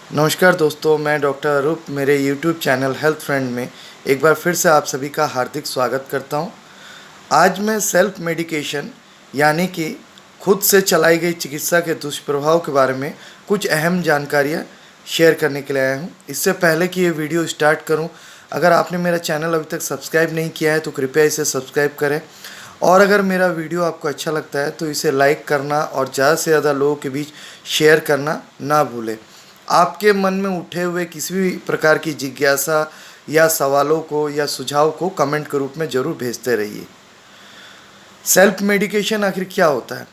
नमस्कार दोस्तों, मैं डॉक्टर अरूप मेरे यूट्यूब चैनल हेल्थ फ्रेंड में एक बार फिर से आप सभी का हार्दिक स्वागत करता हूं। आज मैं सेल्फ मेडिकेशन यानी कि खुद से चलाई गई चिकित्सा के दुष्प्रभाव के बारे में कुछ अहम जानकारियां शेयर करने के लिए आया हूं। इससे पहले कि ये वीडियो स्टार्ट करूं, अगर आपने मेरा चैनल अभी तक सब्सक्राइब नहीं किया है तो कृपया इसे सब्सक्राइब करें, और अगर मेरा वीडियो आपको अच्छा लगता है तो इसे लाइक करना और ज़्यादा से ज़्यादा लोगों के बीच शेयर करना ना भूलें। आपके मन में उठे हुए किसी भी प्रकार की जिज्ञासा या सवालों को या सुझाव को कमेंट के रूप में ज़रूर भेजते रहिए। सेल्फ मेडिकेशन आखिर क्या होता है?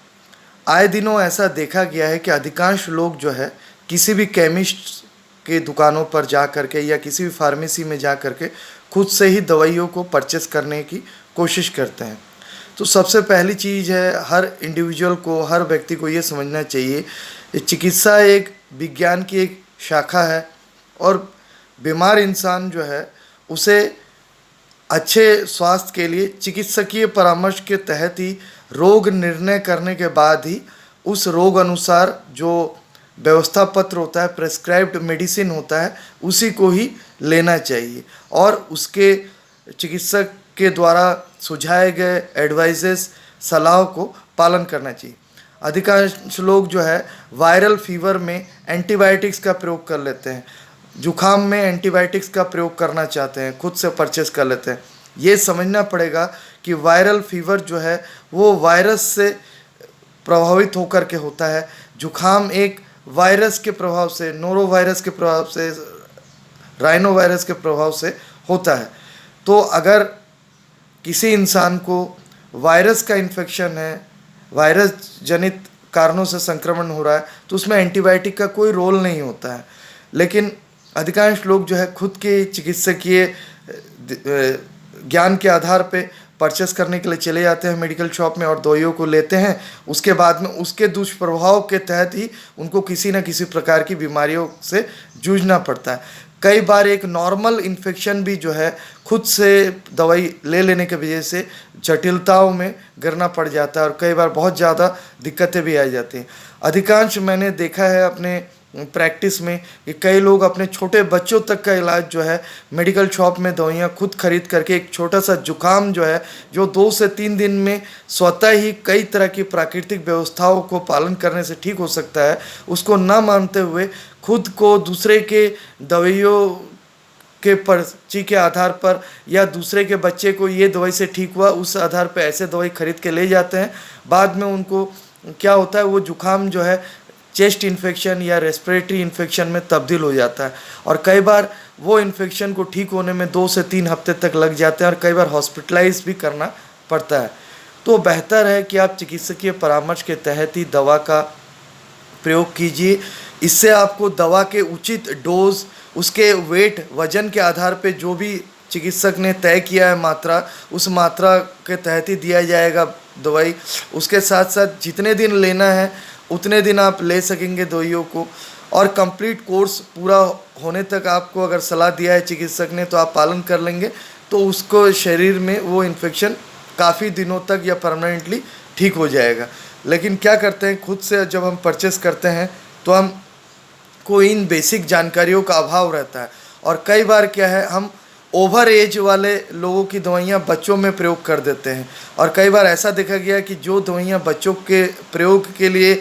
आए दिनों ऐसा देखा गया है कि अधिकांश लोग जो है किसी भी केमिस्ट के दुकानों पर जा कर के या किसी भी फार्मेसी में जा कर के खुद से ही दवाइयों को परचेस करने की कोशिश करते हैं। तो सबसे पहली चीज़ है, हर इंडिविजुअल को, हर व्यक्ति को ये समझना चाहिए कि चिकित्सा एक विज्ञान की एक शाखा है और बीमार इंसान जो है उसे अच्छे स्वास्थ्य के लिए चिकित्सकीय परामर्श के तहत ही रोग निर्णय करने के बाद ही उस रोग अनुसार जो व्यवस्था पत्र होता है, प्रेस्क्राइब्ड मेडिसिन होता है, उसी को ही लेना चाहिए और उसके चिकित्सक के द्वारा सुझाए गए एडवाइजेस, सलाह को पालन करना चाहिए। अधिकांश लोग जो है वायरल फीवर में एंटीबायोटिक्स का प्रयोग कर लेते हैं, जुखाम में एंटीबायोटिक्स का प्रयोग करना चाहते हैं, खुद से परचेस कर लेते हैं। ये समझना पड़ेगा कि वायरल फीवर जो है वो वायरस से प्रभावित होकर के होता है। जुखाम एक वायरस के प्रभाव से, नोरो वायरस के प्रभाव से, राइनो वायरस के प्रभाव से होता है। तो अगर किसी इंसान को वायरस का इन्फेक्शन है, वायरस जनित कारणों से संक्रमण हो रहा है, तो उसमें एंटीबायोटिक का कोई रोल नहीं होता है। लेकिन अधिकांश लोग जो है खुद के चिकित्सकीय ज्ञान के आधार पे परचेस करने के लिए चले जाते हैं मेडिकल शॉप में और दवाइयों को लेते हैं। उसके बाद में उसके दुष्प्रभाव के तहत ही उनको किसी न किसी प्रकार की बीमारियों से जूझना पड़ता है। कई बार एक नॉर्मल इन्फेक्शन भी जो है खुद से दवाई ले लेने की वजह से जटिलताओं में गिरना पड़ जाता है और कई बार बहुत ज़्यादा दिक्कतें भी आ जाती हैं। अधिकांश मैंने देखा है अपने प्रैक्टिस में कि कई लोग अपने छोटे बच्चों तक का इलाज जो है मेडिकल शॉप में दवाइयाँ खुद खरीद करके, एक छोटा सा जुकाम जो है जो 2 से 3 दिन में स्वतः ही कई तरह की प्राकृतिक व्यवस्थाओं को पालन करने से ठीक हो सकता है, उसको ना मानते हुए खुद को दूसरे के दवाइयों के पर्ची के आधार पर या दूसरे के बच्चे को ये दवाई से ठीक हुआ उस आधार पर ऐसे दवाई खरीद के ले जाते हैं। बाद में उनको क्या होता है, वो जुकाम जो है चेस्ट इन्फेक्शन या रेस्पिरेटरी इन्फेक्शन में तब्दील हो जाता है और कई बार वो इन्फेक्शन को ठीक होने में 2 से 3 हफ्ते तक लग जाते हैं और कई बार हॉस्पिटलाइज भी करना पड़ता है। तो बेहतर है कि आप चिकित्सकीय परामर्श के तहत ही दवा का प्रयोग कीजिए। इससे आपको दवा के उचित डोज, उसके वेट, वजन के आधार पे जो भी चिकित्सक ने तय किया है मात्रा, उस मात्रा के तहत ही दिया जाएगा दवाई। उसके साथ साथ जितने दिन लेना है उतने दिन आप ले सकेंगे दवाइयों को, और कंप्लीट कोर्स पूरा होने तक आपको अगर सलाह दिया है चिकित्सक ने तो आप पालन कर लेंगे तो उसको शरीर में वो इन्फेक्शन काफ़ी दिनों तक या परमानेंटली ठीक हो जाएगा। लेकिन क्या करते हैं, खुद से जब हम परचेस करते हैं तो हम को इन बेसिक जानकारियों का अभाव रहता है और कई बार क्या है, हम ओवर एज वाले लोगों की दवाइयाँ बच्चों में प्रयोग कर देते हैं और कई बार ऐसा देखा गया कि जो दवाइयाँ बच्चों के प्रयोग के लिए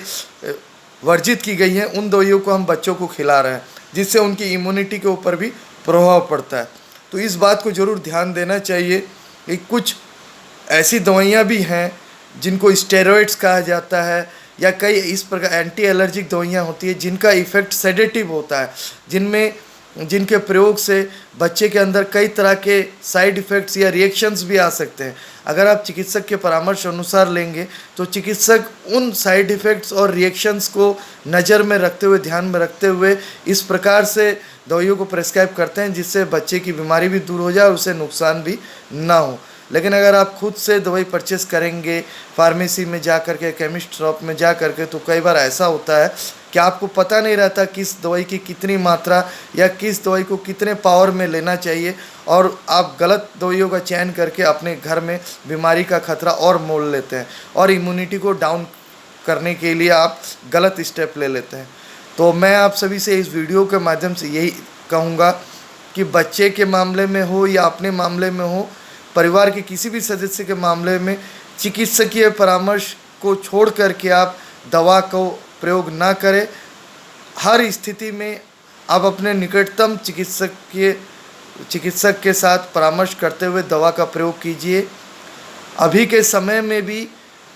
वर्जित की गई हैं उन दवाइयों को हम बच्चों को खिला रहे हैं, जिससे उनकी इम्यूनिटी के ऊपर भी प्रभाव पड़ता है। तो इस बात को ज़रूर ध्यान देना चाहिए कि कुछ ऐसी दवाइयाँ भी हैं जिनको स्टेरॉइड्स कहा जाता है या कई इस प्रकार एंटी एलर्जिक दवाइयाँ होती है जिनका इफ़ेक्ट सेडेटिव होता है, जिनके प्रयोग से बच्चे के अंदर कई तरह के साइड इफ़ेक्ट्स या रिएक्शंस भी आ सकते हैं। अगर आप चिकित्सक के परामर्श अनुसार लेंगे तो चिकित्सक उन साइड इफ़ेक्ट्स और रिएक्शंस को नज़र में रखते हुए, ध्यान में रखते हुए इस प्रकार से दवाइयों को प्रेस्क्राइब करते हैं जिससे बच्चे की बीमारी भी दूर हो जाए और उसे नुकसान भी ना हो। लेकिन अगर आप खुद से दवाई परचेस करेंगे फार्मेसी में जा कर के, केमिस्ट शॉप में जा कर के, तो कई बार ऐसा होता है कि आपको पता नहीं रहता किस दवाई की कितनी मात्रा या किस दवाई को कितने पावर में लेना चाहिए और आप गलत दवाइयों का चयन करके अपने घर में बीमारी का खतरा और मोल लेते हैं और इम्यूनिटी को डाउन करने के लिए आप गलत स्टेप ले लेते हैं। तो मैं आप सभी से इस वीडियो के माध्यम से यही कहूँगा कि बच्चे के मामले में हो या अपने मामले में हो, परिवार के किसी भी सदस्य के मामले में चिकित्सकीय परामर्श को छोड़ कर के आप दवा को प्रयोग ना करें। हर स्थिति में आप अपने निकटतम चिकित्सक के साथ परामर्श करते हुए दवा का प्रयोग कीजिए। अभी के समय में भी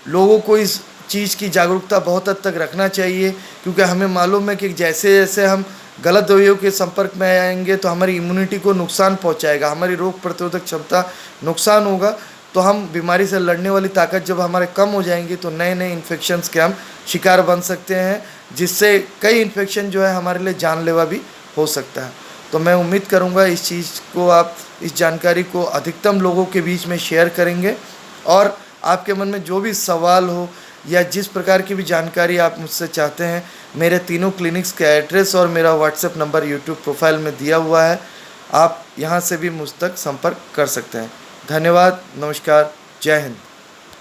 लोगों को इस चीज़ की जागरूकता बहुत हद तक रखना चाहिए, क्योंकि हमें मालूम है कि जैसे जैसे हम गलत दवाइयों के संपर्क में आएंगे तो हमारी इम्यूनिटी को नुकसान पहुंचाएगा, हमारी रोग प्रतिरोधक क्षमता नुकसान होगा। तो हम बीमारी से लड़ने वाली ताकत जब हमारे कम हो जाएंगी तो नए नए इन्फेक्शंस के हम शिकार बन सकते हैं, जिससे कई इन्फेक्शन जो है हमारे लिए जानलेवा भी हो सकता है। तो मैं उम्मीद करूंगा इस चीज़ को, आप इस जानकारी को अधिकतम लोगों के बीच में शेयर करेंगे, और आपके मन में जो भी सवाल हो या जिस प्रकार की भी जानकारी आप मुझसे चाहते हैं, मेरे तीनों क्लिनिक्स का एड्रेस और मेरा व्हाट्सएप नंबर यूट्यूब प्रोफाइल में दिया हुआ है। आप यहां से भी मुझ तक संपर्क कर सकते हैं। धन्यवाद, नमस्कार, जय हिंद।